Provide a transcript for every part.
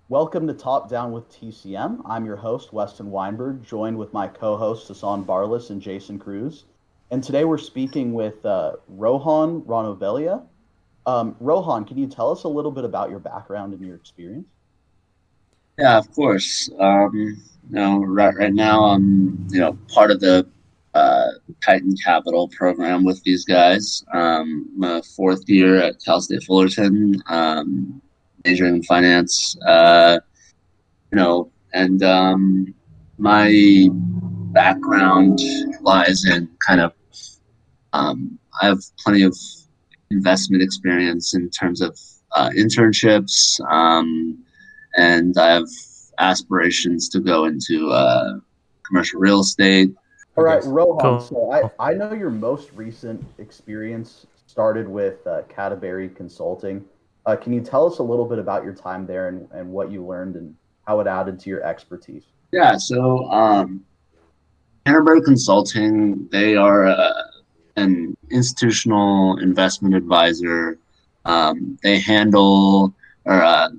Welcome to Top Down with TCM. I'm your host, Weston Weinberg, joined with my co-hosts, Azaan Barlas and Jason Cruz. And today we're speaking with Rohan Ronvelia. Rohan, can you tell us a little bit about your background and your experience? Yeah, of course. Right now I'm, part of the uh, Titan Capital program with these guys. I'm a fourth year at Cal State Fullerton, majoring in finance. And my background lies in I have plenty of investment experience in terms of internships. And I have aspirations to go into commercial real estate. All Okay. right, Rohan, Cool. so I know your most recent experience started with Canterbury Consulting. Can you tell us a little bit about your time there and what you learned and how it added to your expertise? Yeah, so Canterbury Consulting, they are an institutional investment advisor. They handle or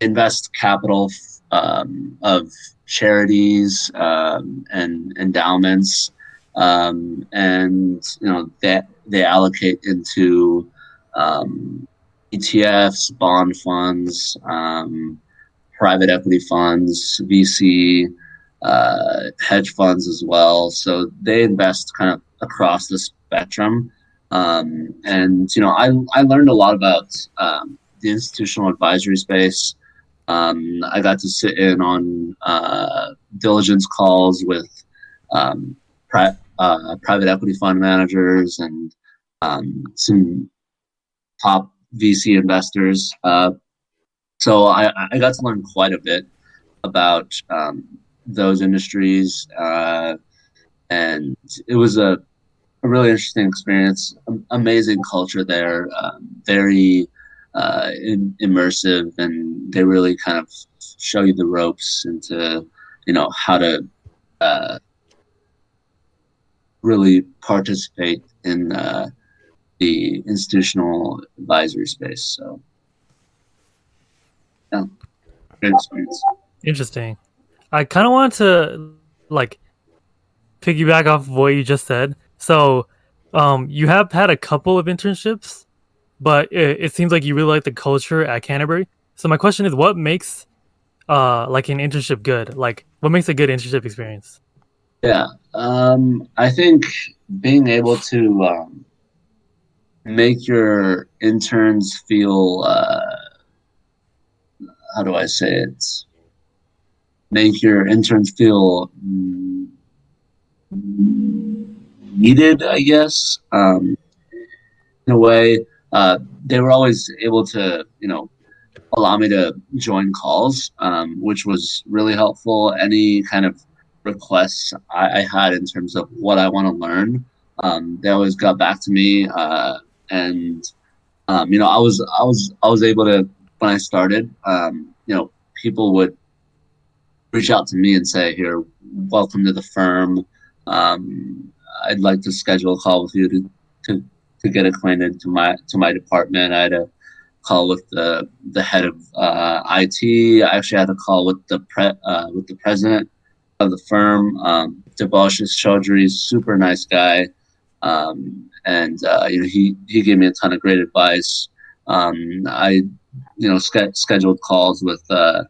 invest capital of charities and endowments, and that they allocate into ETFs, bond funds, private equity funds, VC, hedge funds as well. So they invest kind of across the spectrum. I learned a lot about the institutional advisory space. I got to sit in on diligence calls with private equity fund managers and some top VC investors. So I got to learn quite a bit about those industries, and it was a really interesting experience. Amazing culture there, very immersive, and they really kind of show you the ropes into how to uh, really participate in the institutional advisory space. So yeah, great experience. Interesting. I kind of want to like piggyback off of what you just said. So, you have had a couple of internships, but it seems like you really like the culture at Canterbury. So my question is, what makes like an internship good? Like, what makes a good internship experience? Yeah, I think being able to make your interns feel how do I say it? Make your interns feel needed, I guess. In a way, they were always able to, allow me to join calls, which was really helpful. Any kind of requests I had in terms of what I want to learn, they always got back to me, and I was able to when I started. People would reach out to me and say, "Here, welcome to the firm. I'd like to schedule a call with you to to get acquainted to my department." I had a call with the head of IT. I actually had a call with the president of the firm, Debashis Chaudhry, super nice guy, and he gave me a ton of great advice. I scheduled calls with uh,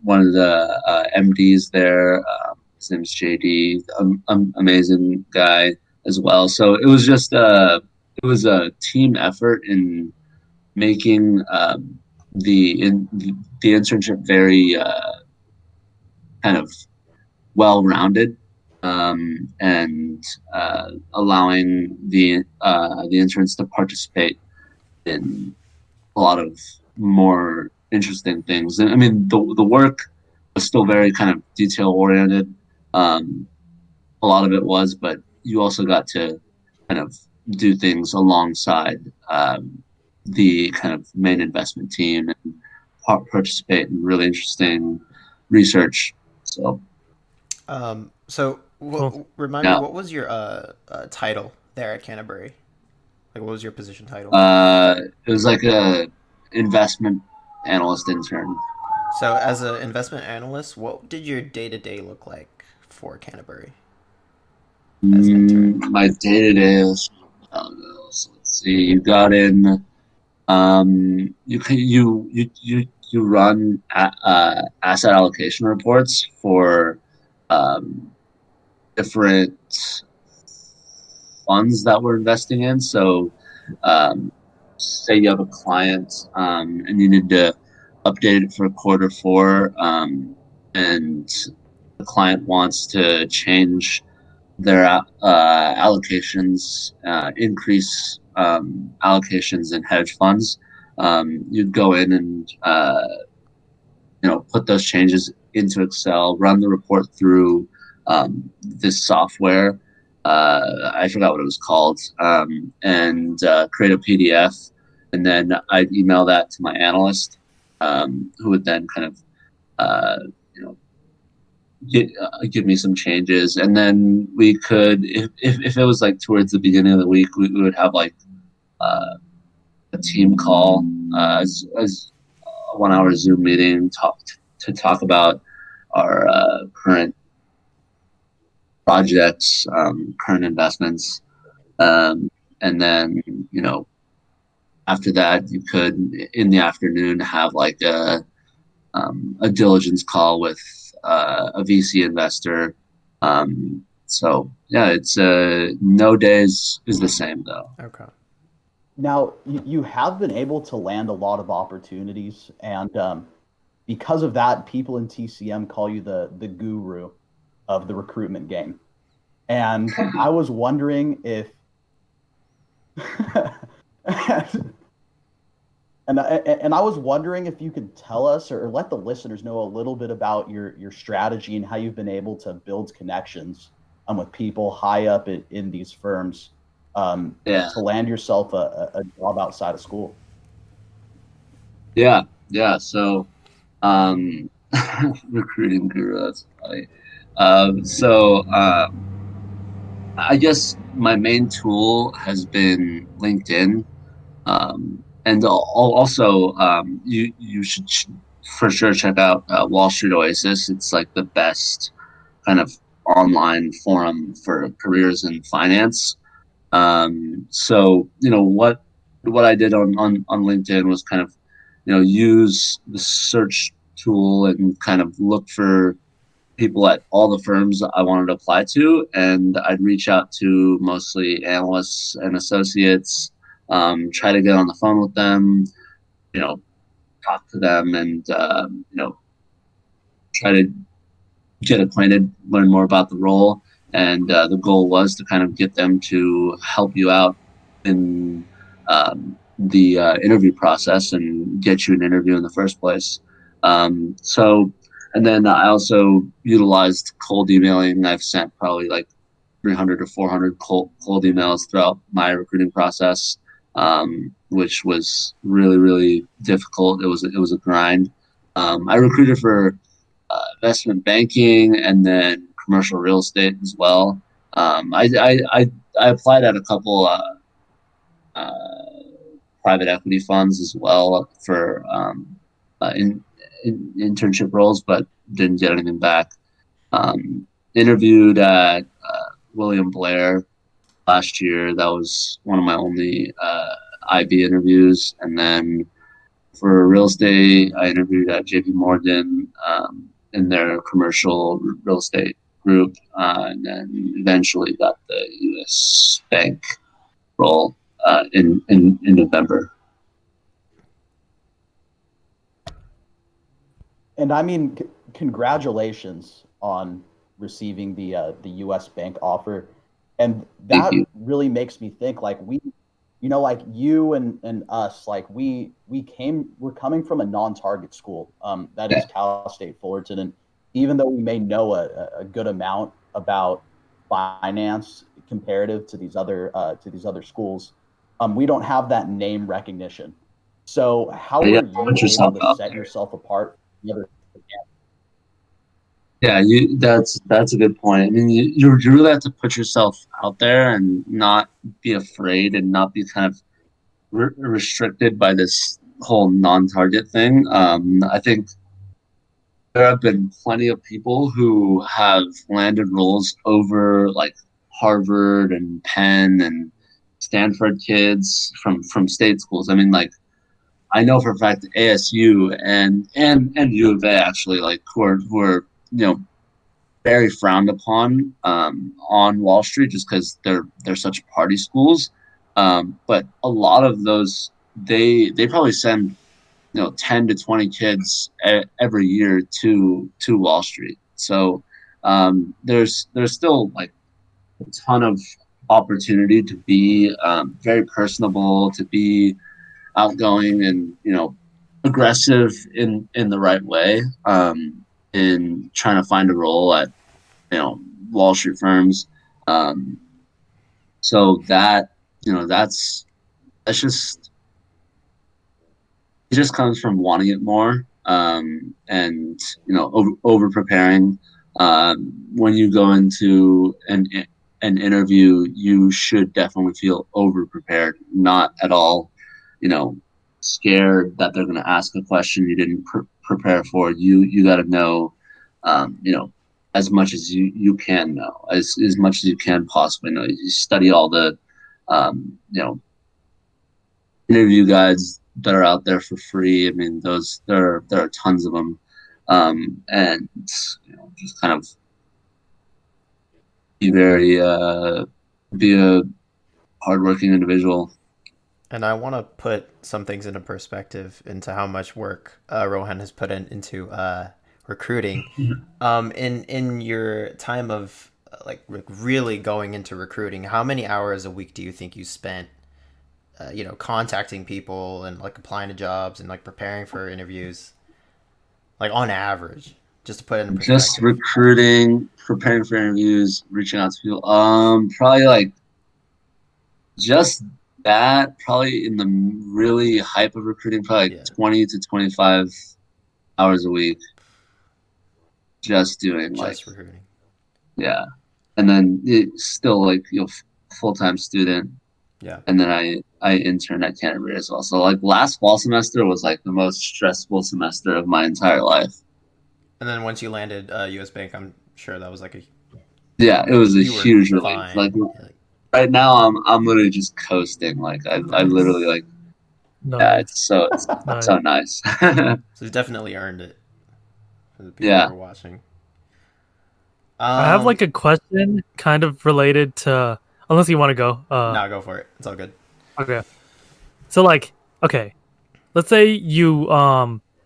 one of the MDs there. His name's JD, amazing guy as well. So it was a team effort in making the internship very kind of well rounded, and allowing the interns to participate in a lot of more interesting things. And I mean, the work was still very kind of detail oriented. Um, a lot of it was, but you also got to kind of do things alongside the kind of main investment team and participate in really interesting research. So Cool. Remind me, yeah, what was your title there at Canterbury? Like, what was your position title? it was like a investment analyst intern. So, as an investment analyst, what did your day to day look like for Canterbury as an intern? My day to day. So let's see. You got in. You run asset allocation reports for um, different funds that we're investing in. So, um, say you have a client and you need to update it for quarter four, and the client wants to change their allocations, increase allocations in hedge funds. You'd go in and put those changes into Excel, run the report through this software. I forgot what it was called, and create a PDF, and then I'd email that to my analyst, who would then kind of you know give me some changes, and then we could, if it was like towards the beginning of the week, we would have like a team call, as a 1 hour Zoom meeting, to talk about our current projects, current investments, and then after that you could in the afternoon have like a diligence call with a VC investor. So yeah, it's no days is the same though. Okay. Now, you have been able to land a lot of opportunities, and because of that, people in TCM call you the guru of the recruitment game. And I was wondering if, and I was wondering if you could tell us or let the listeners know a little bit about your strategy and how you've been able to build connections with people high up in these firms, Yeah. to land yourself a job outside of school. Yeah. So, recruiting guru, that's funny. I guess my main tool has been LinkedIn. And also, you should for sure check out Wall Street Oasis. It's like the best kind of online forum for careers in finance. So what I did on LinkedIn was kind of use the search tool and kind of look for people at all the firms I wanted to apply to, and I'd reach out to mostly analysts and associates, try to get on the phone with them, talk to them, and try to get acquainted, learn more about the role. And the goal was to kind of get them to help you out in the interview process and get you an interview in the first place. And then I also utilized cold emailing. I've sent probably like 300 or 400 cold emails throughout my recruiting process, which was really, really difficult. It was a grind. I recruited for investment banking and then commercial real estate as well. I applied at a couple private equity funds as well for in internship roles, but didn't get anything back. Interviewed at William Blair last year. That was one of my only IB interviews. And then for real estate, I interviewed at JP Morgan in their commercial real estate group, and then eventually got the U.S. bank role in November. And I mean, congratulations on receiving the U.S. bank offer, and that really makes me think like like you and us, like we're coming from a non-target school, that is Cal State Fullerton, and even though we may know a good amount about finance comparative to these other schools, we don't have that name recognition. So how are you able to set yourself apart from the other? Yeah, that's a good point. I mean, you really have to put yourself out there and not be afraid and not be kind of restricted by this whole non-target thing. I think there have been plenty of people who have landed roles over like Harvard and Penn and Stanford kids from state schools. I mean, like I know for a fact ASU and U of A actually like who are very frowned upon on Wall Street just because they're such party schools. But a lot of those they probably send 10 to 20 kids every year to Wall Street. So there's still like a ton of opportunity to be very personable, to be outgoing and aggressive in the right way in trying to find a role at Wall Street firms. So that that's just it just comes from wanting it more and over preparing. When you go into an interview, you should definitely feel over prepared, not at all scared that they're going to ask a question you didn't prepare for. You got to know as much as you can know, as much as you can possibly know. You study all the interview guides that are out there for free. I mean, there are tons of them, and just kind of be a hardworking individual. And I want to put some things into perspective into how much work Rohan has put into recruiting. In your time of like really going into recruiting, how many hours a week do you think you spent contacting people and like applying to jobs and like preparing for interviews, like on average, just to put it in perspective? Just recruiting, preparing for interviews, reaching out to people. Probably like just that. Probably in the really hype of recruiting, probably like 20 to 25 hours a week. Just doing recruiting. Yeah, and then it's still like full-time student. Yeah. And then I interned at Canterbury as well. So like last fall semester was like the most stressful semester of my entire life. And then once you landed US Bank, I'm sure that was like it was a huge relief. Like right now I'm literally just coasting. Like I literally like it's so nice. So you definitely earned it for the people who are watching. I have like a question kind of related to, unless you want to go. No, go for it. It's all good. Okay. So like, okay, let's say you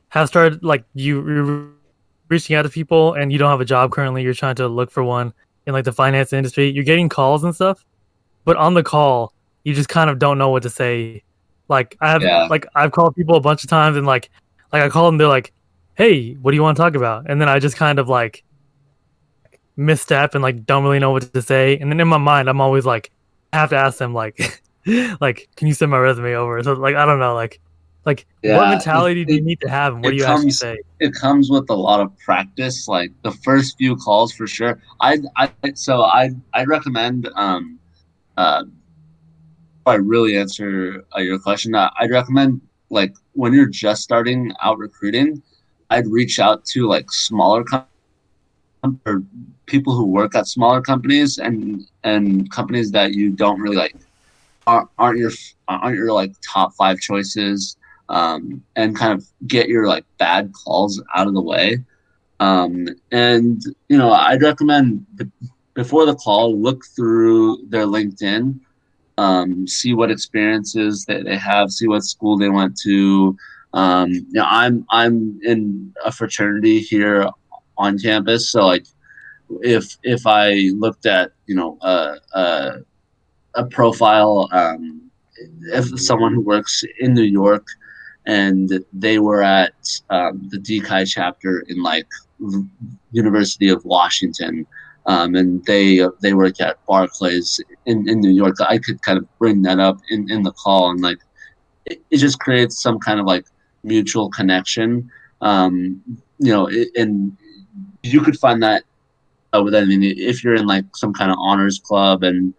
have started like you're reaching out to people and you don't have a job currently. You're trying to look for one in like the finance industry. You're getting calls and stuff, but on the call you just kind of don't know what to say. Like I've called people a bunch of times and like I call them, they're like, "Hey, what do you want to talk about?" And then I just kind of like misstep and like don't really know what to say. And then in my mind, I'm always like, I have to ask them like, like, can you send my resume over? So like, I don't know, like what mentality do you need to have, and what do you actually say? It comes with a lot of practice. Like the first few calls, for sure. I'd recommend. If I really answer your question, I'd recommend like when you're just starting out recruiting, I'd reach out to like smaller companies or people who work at smaller companies and companies that you don't really like aren't your like top 5 choices, and kind of get your like bad calls out of the way. And I'd recommend before the call, look through their LinkedIn, see what experiences that they have, see what school they went to. I'm in a fraternity here on campus, so like if I looked at a profile, if someone who works in New York and they were at the DKI chapter in like University of Washington, and they work at Barclays in New York, I could kind of bring that up in the call, and like it just creates some kind of like mutual connection, and you could find that with, I mean, if you're in like some kind of honors club and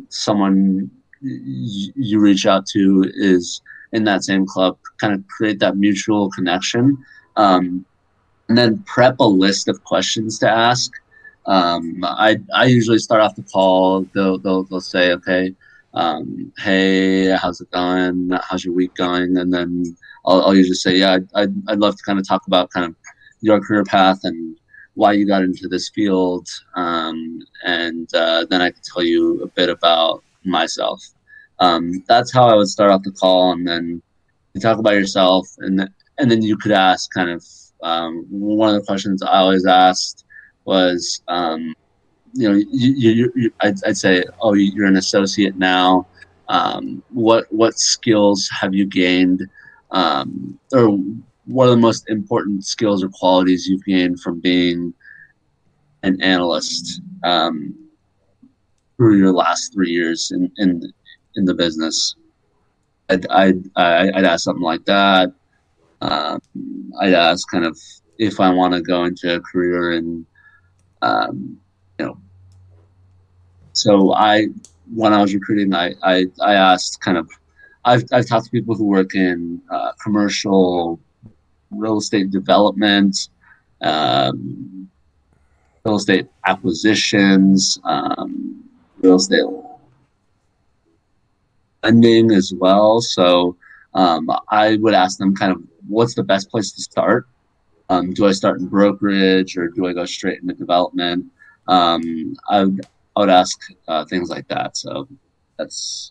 someone you reach out to is in that same club, kind of create that mutual connection, and then prep a list of questions to ask. I usually start off the call. They'll say, okay, hey, how's it going? How's your week going? And then I'll usually say, yeah, I'd love to kind of talk about kind of your career path and why you got into this field, and then I can tell you a bit about myself. That's how I would start off the call, and then you talk about yourself, and then you could ask kind of one of the questions I always asked was, I'd say, oh, you're an associate now. What skills have you gained, or what are the most important skills or qualities you've gained from being an analyst through your last 3 years in the business? I'd ask something like that. I'd ask kind of if I want to go into a career in, so when I was recruiting, I asked kind of, I've talked to people who work in commercial real estate development, real estate acquisitions, real estate lending as well. So I would ask them kind of, what's the best place to start? Do I start in brokerage or do I go straight into development? I would ask things like that. So that's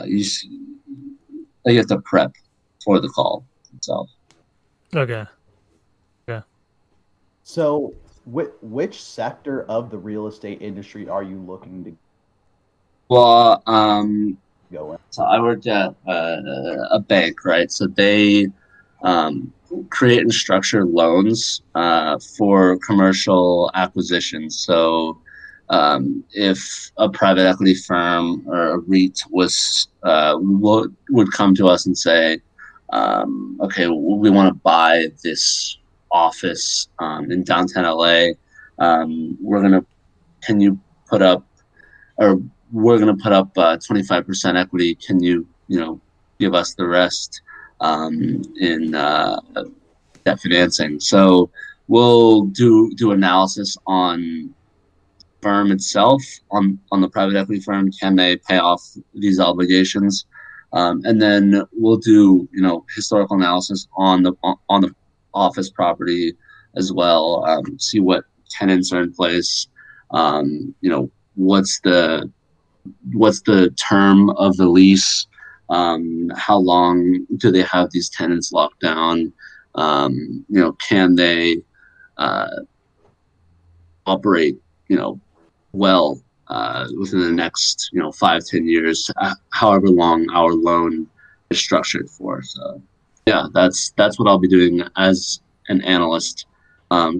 you have to prep for the call itself. Okay. So, which sector of the real estate industry are you looking to Well, go in? so I worked at a bank, right? So they create and structure loans for commercial acquisitions. So if a private equity firm or a REIT would come to us and say, okay, we want to buy this office in downtown LA. Can you put up, or we're going to put up 25% equity. Can you give us the rest in debt financing? So we'll do analysis on firm itself, on the private equity firm. Can they pay off these obligations? And then we'll do historical analysis on the office property as well. See what tenants are in place. What's the term of the lease? How long do they have these tenants locked down? Can they operate well within the next 5-10 years, however long our loan is structured for. So yeah, that's what I'll be doing as an analyst,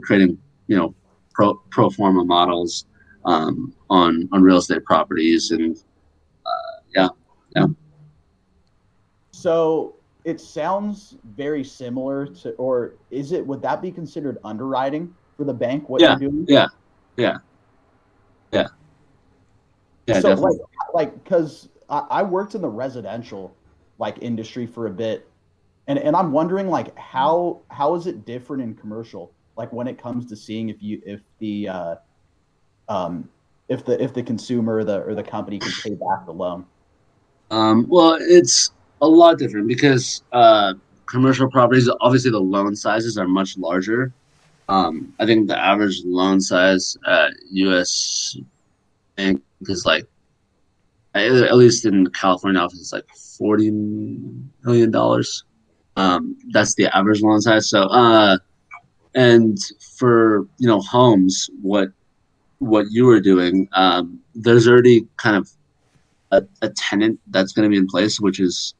creating pro forma models on real estate properties, and yeah. So it sounds very similar to, or would that be considered underwriting for the bank? What you're doing? Yeah. So Definitely. because I worked in the residential industry for a bit, and I'm wondering how is it different in commercial? When it comes to seeing if the consumer or the company can pay back the loan. Well, it's a lot different because commercial properties, obviously the loan sizes are much larger. I think the average loan size at U.S. Bank is at least in the California office, it's $40 million. That's the average loan size. So, and for homes, what you were doing, there's already kind of a tenant that's going to be in place, which is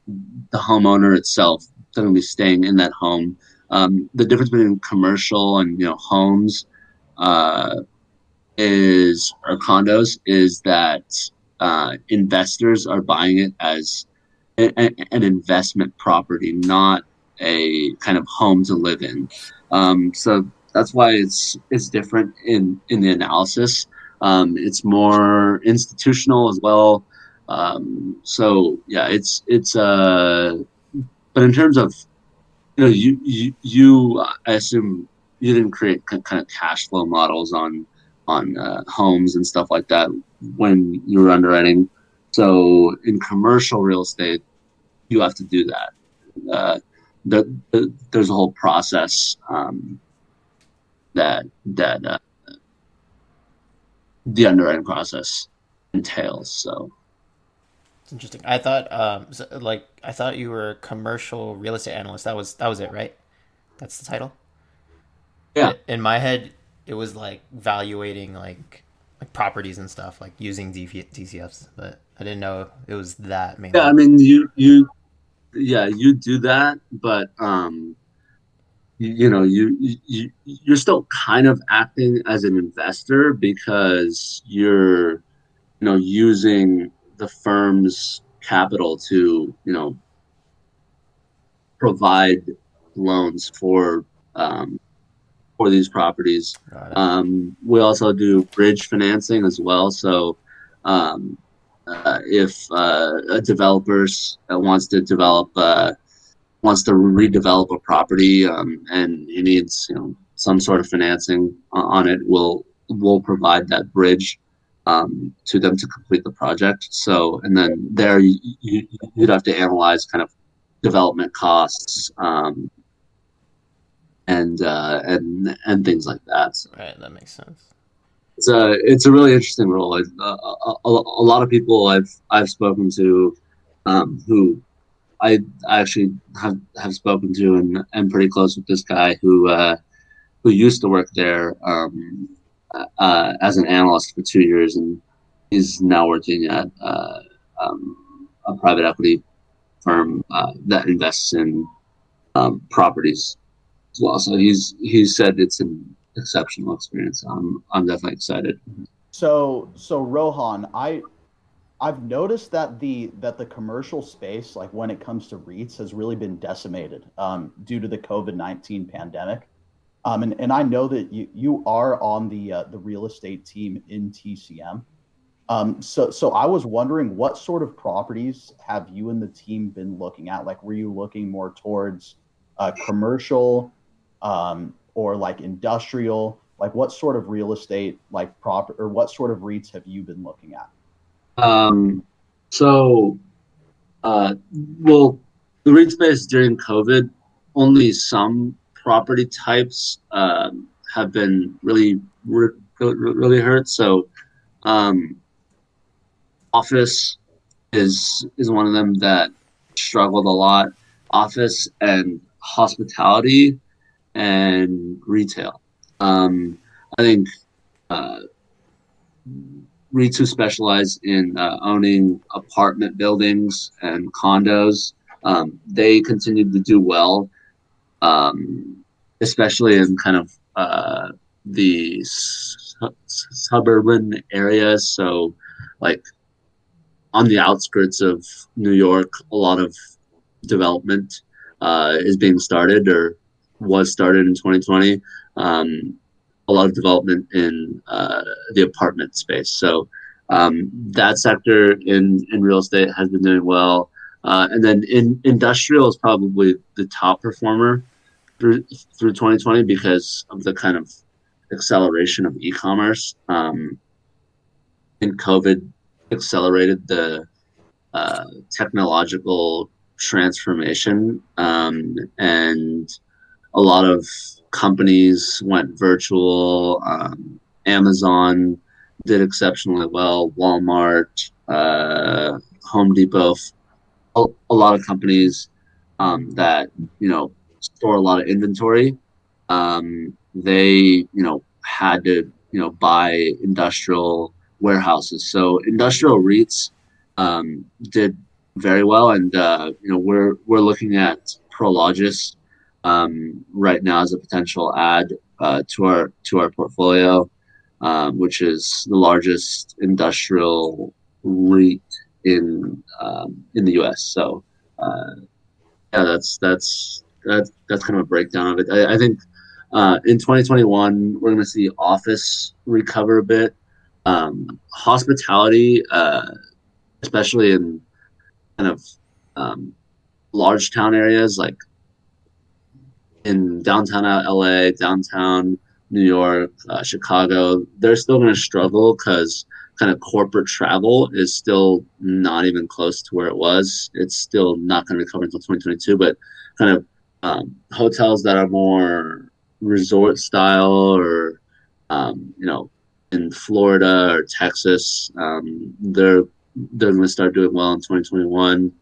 the homeowner itself going to be staying in that home. The difference between commercial and homes or condos is that investors are buying it as an investment property, not a kind of home to live in. So that's why it's different in the analysis. It's more institutional as well. So yeah, but in terms of, you I assume you didn't create kind of cash flow models on homes and stuff like that when you were underwriting. So in commercial real estate, you have to do that. Uh, there's a whole process that the underwriting process entails. So It's interesting. I thought I thought you were a commercial real estate analyst. That was it, right? That's the title. yeah, In my head, it was like valuating like properties and stuff, like using DCFs, but I didn't know it was that yeah. I mainly. mean, you do that, but you're still kind of acting as an investor because you're using the firm's capital to provide loans for these properties. Got it. We also do bridge financing as well. So if a developer wants to redevelop a property, and he needs some sort of financing on it, we'll provide that bridge to them to complete the project. So, and then there you'd have to analyze kind of development costs, and things like that. So Right, that makes sense. it's a really interesting role. A lot of people I've spoken to, who I actually have spoken to, and am pretty close with this guy who used to work there as an analyst for 2 years, and he's now working at a private equity firm that invests in properties as well. So he said it's an exceptional experience. I'm definitely excited. So Rohan, I've noticed that the commercial space, like when it comes to REITs, has really been decimated due to the COVID-19 pandemic. And I know that you are on the real estate team in TCM. So I was wondering, what sort of properties have you and the team been looking at? Like, were you looking more towards commercial, or like industrial? Like, what sort of real estate, like or what sort of REITs have you been looking at? Um, so, well, the REIT space during COVID, only some property types have been really hurt. So, um, office is one of them that struggled a lot. Office and hospitality and retail. I think uh, REITs who specialize in owning apartment buildings and condos, they continue to do well, especially in kind of the suburban areas. So, like on the outskirts of New York, a lot of development is being started or was started in 2020. A lot of development in the apartment space. So that sector in real estate has been doing well. And then industrial is probably the top performer through 2020 because of the kind of acceleration of e-commerce. And COVID accelerated the technological transformation, and a lot of companies went virtual. Amazon did exceptionally well. Walmart, Home Depot, a lot of companies that store a lot of inventory. They had to buy industrial warehouses. So industrial REITs did very well, and we're looking at Prologis right now as a potential add to our portfolio, which is the largest industrial REIT in the U.S. So yeah, that's kind of a breakdown of it. I think in 2021 we're going to see office recover a bit. Hospitality especially in kind of large town areas like in downtown LA, downtown New York, Chicago. They're still going to struggle because kind of corporate travel is still not even close to where it was. It's still not going to recover until 2022, but kind of hotels that are more resort style or, in Florida or Texas, they're going to start doing well in 2021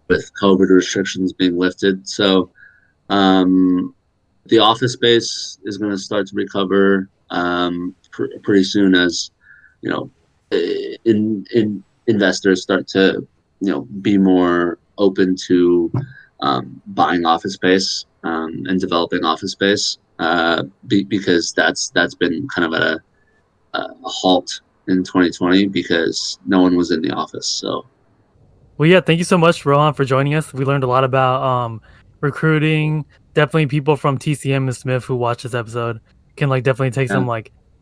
with COVID restrictions being lifted. So the office space is going to start to recover pretty soon as investors start to be more open to buying office space and developing office space because that's been kind of at a halt in 2020 because no one was in the office. So Well, yeah, thank you so much, Rohan, for joining us. We learned a lot about recruiting. Definitely people from TCM and Smith who watch this episode can definitely take some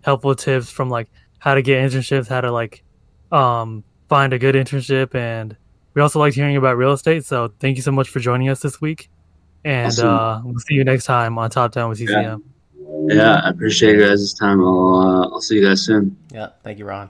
helpful tips from how to get internships, how to find a good internship, and we also liked hearing about real estate. So thank you so much for joining us this week, and awesome. we'll see you next time on Top Down with TCM. Yeah, I appreciate you guys' time. I'll see you guys soon. Yeah, thank you, Ron.